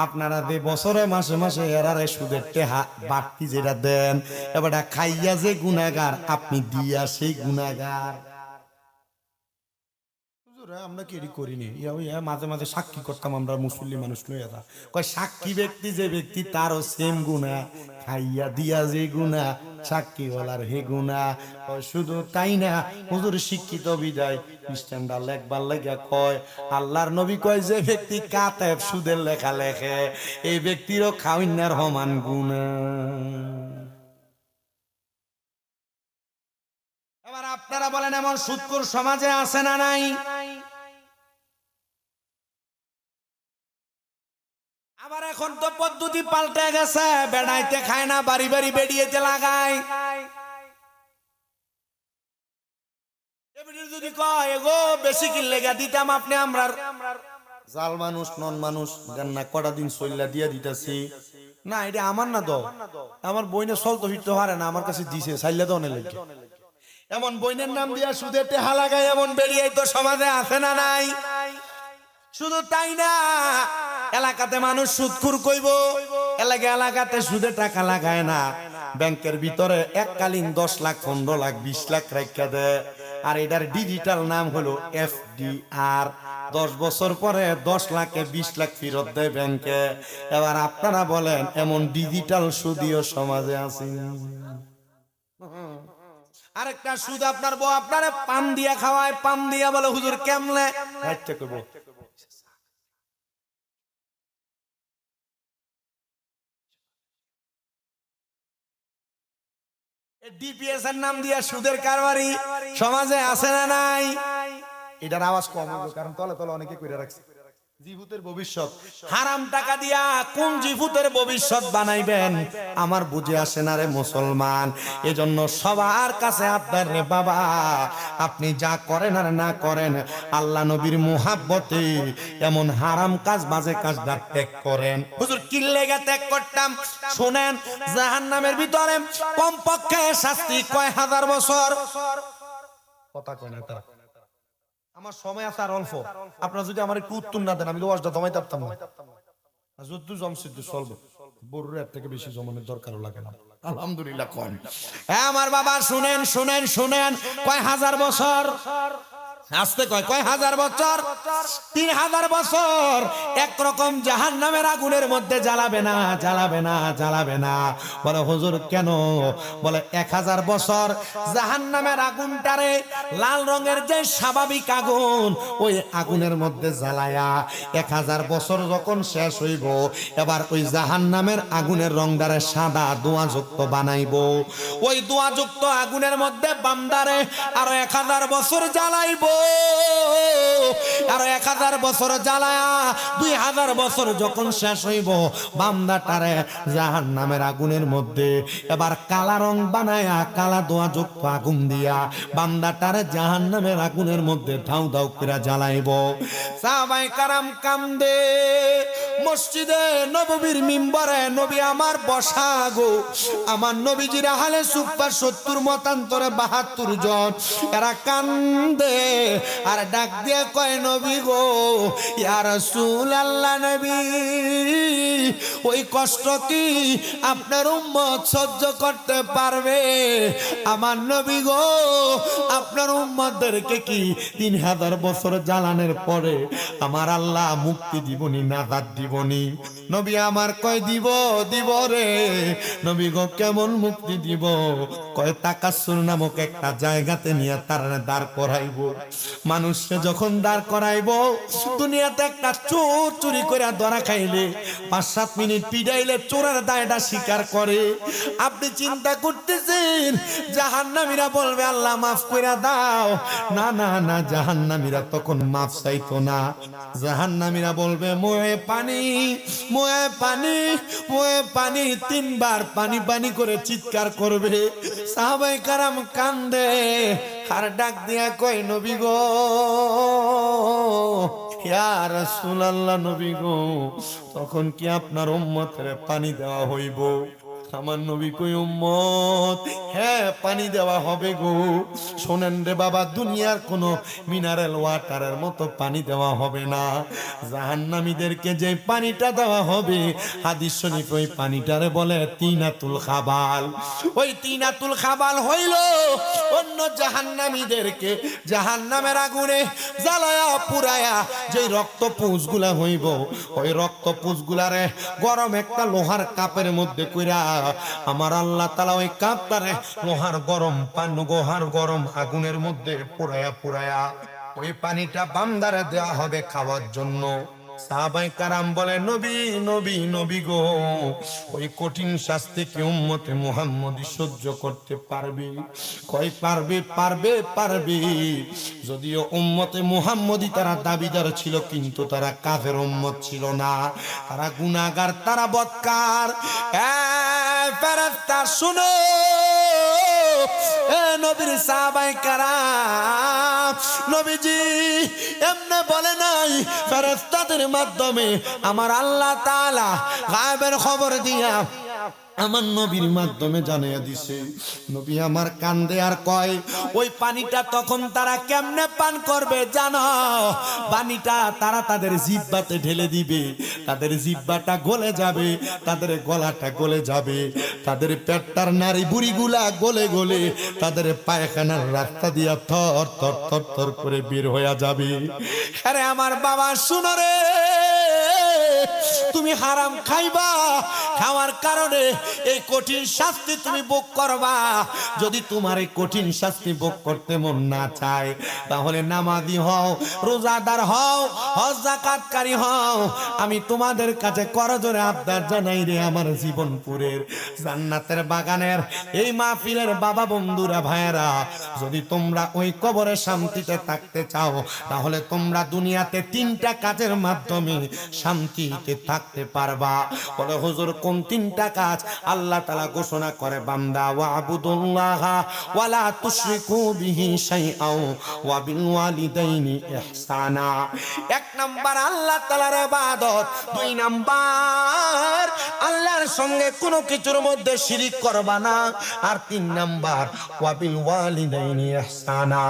A: আপনারা যে বছরে মাসে মাসে এরারে সুদের টেহা বাড়তি যেটা দেন, এবারটা খাইয়া যে গুনাহগার আপনি দিয়া সেই গুনাহগার। আমরা কি করিনি, মাঝে মাঝে সাক্ষী করতাম আমরা মুসলিম মানুষ লইয়া, কয় সাক্ষী ব্যক্তি যে ব্যক্তি তারও সেম গুনাহ, খাইয়া দিয়া যে গুনাহ সাক্ষী বলার হে গুনাহ। শুধু তাই না, হুজুর শিক্ষিত বিদায় খ্রিস্টানরা লেখবার লেখা কয়, আল্লাহর নবী কয় যে ব্যক্তি কাতেব সুদের লেখা লেখে এই ব্যক্তিরও খাওয়ার সমান গুনাহ। এবার আপনারা বলেন এমন সুদখোর সমাজে আছে না নাই? আবার এখন তো পদ্ধতি পাল্টে গেছে, বেড়াইতে খায় না, বাড়ি বাড়ি বেড়িয়েতে লাগায়। যদি কয় এগো বেশি কিনলে গা দিতাম আপনি, আমরা জাল মানুষ নন মানুষ না কটা দিন চল্লা দিয়া দিতেছি না, এটা আমার না তো, আমার বইনে চলতো ফিরতে পারে না, আমার কাছে দিছে চাইলে তো অনেক লেগে, এমন বইনের নাম দিয়া সুদের টেহা লাগায় এমন বেরিয়ে তো সমাজে আছে না নাই? শুধু তাই না, এলাকাতে মানুষ সুদখোর কইব, এলাকাতে সুদে টাকা লাগায় না, ব্যাংকের ভিতরে এককালীন 10 লাখ 15 লাখ 20 লাখ রাখা দেয়, আর এটার ডিজিটাল নাম হলো FDR। 10 বছর পরে 10 লাখে 20 লাখ ফেরত দেয় ব্যাংকে। এবার আপনারা বলেন এমন ডিজিটাল সুদীয় সমাজে আছে? আরেকটা সুদ আপনার বউ আপনারে পান দিয়া খাওয়ায়, পান দিয়া বলে হুজুর কেমনে, আচ্ছা কইব ডিপিএস এর নাম দিয়া সুদের কারবারি সমাজে আছে না নাই? এটার আওয়াজ কম হবে কারণ তলে তলে অনেকে কইরা রাখছে। জীবুতের ভবিষ্যৎ হারাম টাকা দিয়া কোন জীবুতের ভবিষ্যৎ বানাইবেন আমার বুঝে আসে না রে মুসলমান। এজন্য সবার কাছে আপনার রে বাবা, আপনি যা করেন আর না করেন আল্লাহ নবীর মুহাব্বতে এমন হারাম কাজ বাজে কাজ ত্যাগ করেন। হুজুর কি লেগে ত্যাগ করতাম শুনেন, জাহান্নামের ভিতরে কমপক্ষে শাস্তি কয় হাজার বছর। কথা কয় না তারা, আমার সময় আছে আর অল্প, আপনারা যদি আমার একটু উত্তর না দেন আমি তো ওয়াজটা জমাইতে পারতাম না। যত জমছিত চলবে, বড়ুর এর থেকে বেশি জমানোর দরকারও লাগে না। আলহামদুলিল্লাহ কোন আমার বাবা শুনেন শুনেন শুনেন, কয় হাজার বছর আস্তে কয় হাজার বছর, 3000 বছর একরকম জাহান্নামের আগুনের মধ্যে জ্বালাবে না জ্বালাবে না জ্বালাবে না। বলে হুজুর কেন? বলে 1000 বছর জাহান্নামের আগুনটারে লাল রঙের যে স্বাভাবিক আগুন ওই আগুনের মধ্যে জ্বালায়া 1000 বছর যখন শেষ হইব এবার ওই জাহান্নামের আগুনের রংটারে সাদা ধোঁয়াযুক্ত বানাইব। ওই ধোঁয়াযুক্ত আগুনের মধ্যে বান্দারে আরো 1000 বছর জ্বালাইব, আরো 1000 বছর জ্বালায়া 2000 বছর যখন শেষ হইব বান্দাটারে জাহান্নামের আগুনের মধ্যে এবার কালা রং বানায়া কালা ধোঁয়াযুক্ত আগুন দিয়া বান্দাটারে জাহান্নামের আগুনের মধ্যে ধাউ ধাউ করে জ্বালাইব। সাহাবায়ে কারাম কান্দে, মসজিদে নববীর মিম্বরে নবী আমার বসা গো, আমার নবীজির আহলে সুফা 70 মতান্তরে 72 জন এরা কান্দে আর ডাক দিয়ে কয় নবী গো ইয়া রাসূলুল্লাহ, নবী ওই কষ্ট কি আপনার উম্মত সহ্য করতে পারবে? আমার নবী গো আপনার উম্মতদেরকে কি 3000 বছর জ্বালানোর পরে আমার আল্লাহ মুক্তি দিবনি, নাজাত দিবনি? নবী আমার কয় দিব রে। নবী গো কেমন মুক্তি দিব? কয় তাকাসসুর নামক একটা জায়গাতে নিয়ে তারা দাঁড় করাইব। মানুষকে যখন দাঁড় করাইব, দুনিয়াতে একটা চোর চুরি করে ধরা খাইলে 5-7 মিনিট পিটাইলে চোরের দায়টা স্বীকার করে। আপনি চিন্তা করতেছেন জাহান্নামীরা বলবে আল্লাহ মাফ করে দাও? না না না, জাহান্নামীরা তখন মাফ চাইতো না। জাহান্নামীরা বলবে মোয়ে পানি, মোয়ে পানি, মোয়ে পানি, 3 বার পানি পানি করে চিৎকার করবে। সাহাবায়ে কারাম কান্দে আর ডাক দিয়া কয় নবী গো, ইয়া রাসূলুল্লাহ, নবী গো তখন কি আপনার উম্মতের পানি দেওয়া হইব? আমার নবী কই উম্মত, হ্যাঁ পানি দেওয়া হবে গো। শোনেন রে বাবা, দুনিয়ার কোনো মিনারেল ওয়াটারের মতো পানি দেওয়া হবে না। জাহান্নামীদেরকে যে পানিটা দেওয়া হবে, হাদিস শরীফ ওই পানিটারে বলে তিনাতুল খাবাল। ওই তিনাতুল খাবাল হইল অন্য জাহান্নামীদেরকে জাহান্নামের আগুনে জ্বালায়া পুরায়া যে রক্তপুঞ্জগুলা হইব, ওই রক্তপুঞ্জগুলারে গরম একটা লোহার কাপের মধ্যে কইরা আমার আল্লাহ তাআলা ওই কাপটারে লোহার গরম আগুনের মধ্যে পুরায়া ওই পানিটা বান্দারে দেওয়া হবে খাওয়ার জন্য। সাহাবায়ে কারাম বলে নবী নবী নবী গো, ওই কঠিন শাস্তি কি উম্মতে মুহাম্মদী সহ্য করতে পারবে? কয় পারবে পারবে পারবে। যদিও উম্মতে মুহাম্মদী তারা দাবিদার ছিল, কিন্তু তারা কাফের উম্মত ছিল না, তারা গুনাহগার, তারা বদকার। ফেরেশতা শুনো, এ নবীর সাহাবায়ে কারাম, নবীজি এমনে বলে নাই, ফেরেশতাদের মাধ্যমে আমার আল্লাহ তাআলা গায়েবের খবর দিয়া আমার নবীর মাধ্যমে জানিয়ে দিছে। নবী আমার কান্দে আর কয় ওই পানিটা তখন তারা কেমনে পান করবে জানো? পানিটা তারা তাদের জিহ্বাতে ঢেলে দিবে, তাদের জিহ্বাটা গলে যাবে, তাদের গলাটা গলে যাবে, তাদের পেটটার নাড়ি বুড়িগুলা গলে গলে তাদের পায়খানার রাস্তা দিয়া থর থর থর থর করে বের হয়ে যাবে। আরে আমার বাবা শুনো রে, তুমি হারাম খাইবা, খাওয়ার কারণে এই কঠিন শাস্তি তুমি ভোগ করবা। যদি তোমার এই কঠিন শাস্তি ভোগ করতে মন না চায়, তাহলে নামাজি হও, রোজাদার হও, হজ যাকাতকারী হও। আমি তোমাদের কাছে করজোরে আবদার জানাই রে আমার জীবনপুরের জান্নাতের বাগানের এই মাহফিলের বাবা বন্ধুরা ভাইয়েরা, যদি তোমরা ওই কবরে শান্তিতে থাকতে চাও, তাহলে তোমরা দুনিয়াতে 3টা কাজের মাধ্যমে শান্তিতে থাকতে পারবা। বলে হুজুর কোন 3টা কাজ? আল্লাহ তাআলা ঘোষণা করে বান্দা ওয়াবুদুল্লাহা ওয়ালা তুশরিকু বিহি শাইআও ওয়া বিল ওয়ালিদাইনি ইহসানা। 1 নাম্বার আল্লাহ তাআলার ইবাদত, 2 নাম্বার আল্লাহর সঙ্গে কোনো কিছুর মধ্যে শিরিক করবা না, আর 3 নাম্বার ওয়া বিল ওয়ালিদাইনি ইহসানা।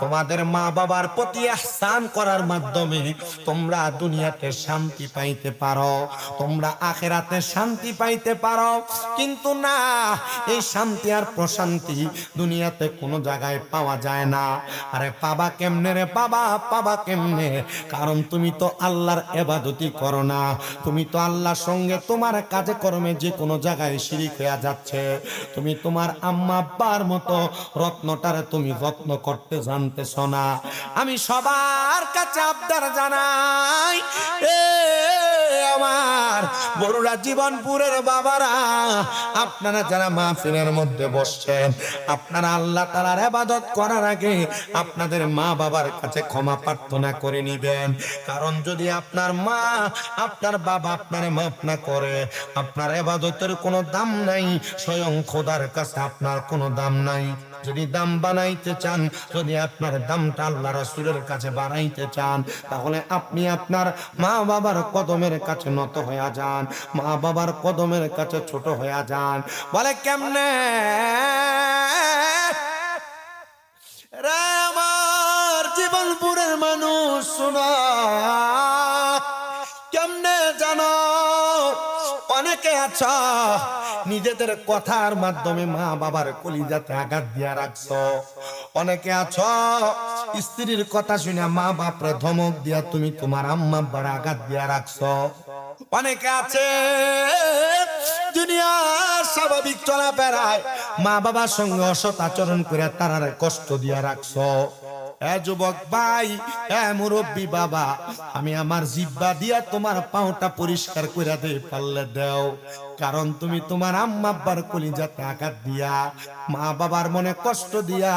A: তোমাদের মা বাবার প্রতি ইহসান করার মাধ্যমে তোমরা দুনিয়াতে শান্তি পাইতে পারো, তোমরা আখিরাতে শান্তি পাইতে পারো। কিন্তু না, এই শান্তি আর প্রশান্তি দুনিয়াতে কোনো জায়গায় পাওয়া যায় না। আরে পাবা কেমনে রে? পাবা কেমনে? কারণ তুমি তো আল্লাহর ইবাদতই করো না, তুমি তো আল্লাহর সঙ্গে তোমার কাজে কর্মে যে কোনো জায়গায় শিরিক হয়ে যাচ্ছে। তুমি তোমার আম্মা আব্বার মতো রত্নটারে তুমি রত্ন করতে জানতেছ না। আমি সবার কাছে আবদার জানাই, এ আমার বড়রা জীবনপুরের বাবারা, আপনারা যারা মাহফিলের মধ্যে বসছেন, আপনারা আল্লাহ তাআলার ইবাদত করার আগে আপনাদের মা বাবার কাছে ক্ষমা প্রার্থনা করে নিবেন। কারণ যদি আপনার মা আপনার বাবা আপনার মাফ না করে, আপনার ইবাদতের কোনো দাম নাই, স্বয়ং খোদার কাছে আপনার কোনো দাম নাই। যদি দাম বানাইতে চান, যদি আপনার দামটা আল্লাহ রাসূলের কাছে বাড়াইতে চান, তাহলে আপনি আপনার মা বাবার কদমের কাছে নত হয়ে যান, মা বাবার কদমের কাছে ছোট হয়ে যান। বলে কেমনে রে আমার জীবনপুরের মানুষ শোনা, কেমনে জানো? অনেকে আছো নিজেদের কথার মাধ্যমে মা বাবার কলিজাতে আঘাত দিয়া রাখছো। অনেকে আছো স্ত্রীর কথা শুনে মা বাপরে ধমক দিয়া তুমি তোমার আম্মা আব্বার আঘাত দিয়া রাখছো। অনেকে আছে দুনিয়ার স্বাভাবিক চলাফেরায় মা বাবার সঙ্গে অসৎ আচরণ করে তারারে কষ্ট দিয়া রাখছো। এ যুবক ভাই, এ মুরব্বী বাবা, আমি আমার জিহ্বা দিয়া তোমার পাওটা পরিষ্কার করে দে পারলে দাও। কারণ তুমি তোমার আম্মা আব্বার কলিজাতে আঘাত দিয়া মা বাবার মনে কষ্ট দিয়া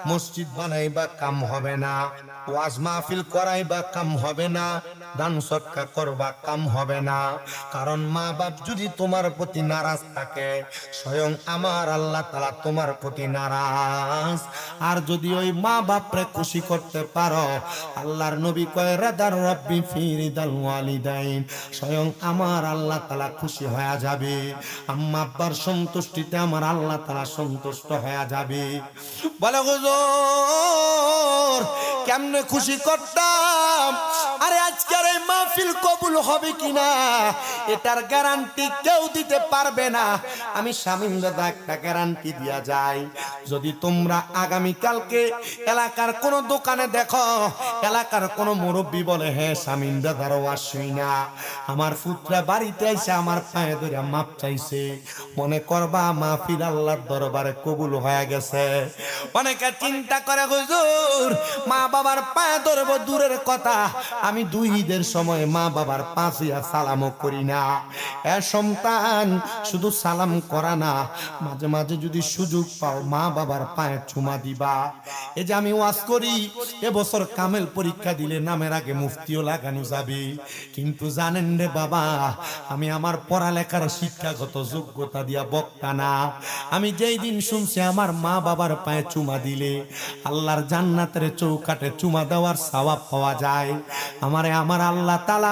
A: মসজিদ বানাইবা কাম হবে না, ওয়াজ মাহফিল করাইবা কাম হবে না, দান সদকা করবা কাম হবে না। কারণ মা বাপ যদি তোমার প্রতি নারাজ থাকে স্বয়ং আমার আল্লাহ তাআলা তোমার প্রতি নারাজ। আর যদি ওই মা বাপরে খুশি করতে পারো, আল্লাহর নবী কয় রাদার রাব্বি ফি রিদাল ওয়ালিদাইন, স্বয়ং আমার আল্লাহ তাআলা খুশি হয়ে যাবে। আম্মা আব্বার সন্তুষ্টিতে আমার আল্লাহ তাআলা সন্তুষ্ট হয়ে যাবে। বলে হুজুর কেমনে খুশি করতাম? আরে আজকের এই মাহফিল কবুল হবে কিনা এটার গ্যারান্টি কেউ দিতে পারবে না। আমি শামীম দাদা একটা গ্যারান্টি দিয়া যাই, যদি তোমরা আগামী কালকে এলাকার কোন দোকানে দেখো এলাকার কোন মুরব্বী বলে হ্যাঁ শামীম দাদার ওয়াজ শুই না, আমার পুত্রা বাড়িতে এসে আমার পায়ে ধরে মাপ চাইছে, মনে করবা মাহফিল আল্লাহর দরবারে কবুল হয়ে গেছে। অনেকে চিন্তা করে হুজুর মা বাবার পায়ে ধরবো দূরের কথা, আমি দুই ঈদের সময় মা বাবার পাশিয়া সালামও করি না। এ সন্তান শুধু সালাম করা না, মাঝে মাঝে যদি সুযোগ পাও মা বাবার পায়ে চুমা দিবা। এই যে আমি ওয়াজ করি এবছর কামেল পরীক্ষা দিলে নামের আগে মুফতিও লাগানো যাবে, কিন্তু জানেন রে বাবা আমি আমার পড়ালেখার শিক্ষাগত যোগ্যতা দিয়া বক্তা না। আমি যেই দিন শুনছি আমার মা বাবার পায়ে চুমা দিলে আল্লাহর জান্নাতের চৌকাঠে চুমা দেওয়ার সওয়াব পাওয়া যায়, আমারে আমার আল্লাহ তাআলা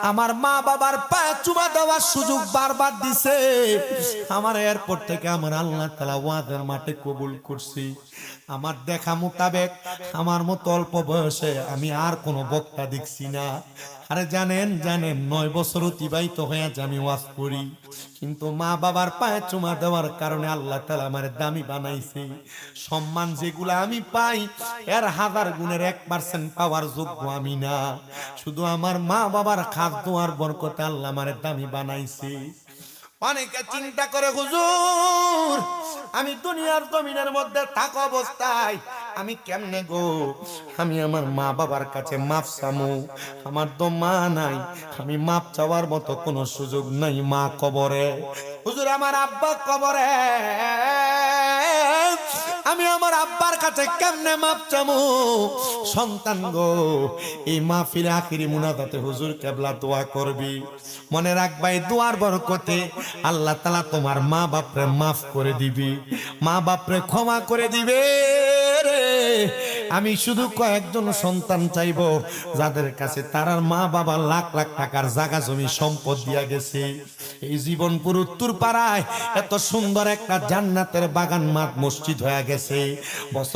A: আমার মা বাবার পায়ে চুমা দেওয়ার সুযোগ বারবার দিছে। আমার এরপর থেকে আমার আল্লাহ তাআলা ওয়াজের মাঠে কবুল করছি। আমার দেখা মোতাবেক আমার মতো অল্প বয়সে আমি আর কোনো বক্তা দেখছি না। আরে জানেন 9 বছর অতিবাহিত হয়ে আমি ওয়াজ করি, কিন্তু মা বাবার পায়ে চুমা দেওয়ার কারণে আল্লাহ তাআলা আমারে দামি বানাইছে। সম্মান যেগুলা আমি পাই এর 1000 গুণের 1% পাওয়ার যোগ্য আমি না। শুধু আমার মা বাবার খাস দোয়ার বরকতে আল্লাহ আমারে দামি বানাইছে। অনেকে চিন্তা করে হুজুর আমি দুনিয়ার জমিনের মধ্যে থাকা অবস্থায় আমি কেমনে গো আমি আমার মা বাবার কাছে মাপ চামু? আমার তো মা নাই, আমি মাপ চাওয়ার মতো কোনো সুযোগ নাই। মা কবরে, হুজুর আমার আব্বা কবরে, আমি আমার আব্বার কাছে কেমনে মাপ চামু? সন্তান গো এই মাহফিলে আখিরি মুনাজাতে হুজুর কেবলা দোয়া করবি, মনে রাখবা এই দোয়ার বরকতে আল্লাহ তাআলা তোমার মা বাপরে মাফ করে দিবি, মা বাপরে ক্ষমা করে দিবে রে। আমি শুধু কয়েকজন সন্তান চাইবো যাদের কাছে তারার মা বাবা লাখ লাখ টাকার জায়গা জমি সম্পদ দিয়া গেছে, এই জীবনপুর উত্তর পাড়ায় এত সুন্দর একটা জান্নাতের বাগান মাঠ মসজিদ হয়ে গেছে, বছরে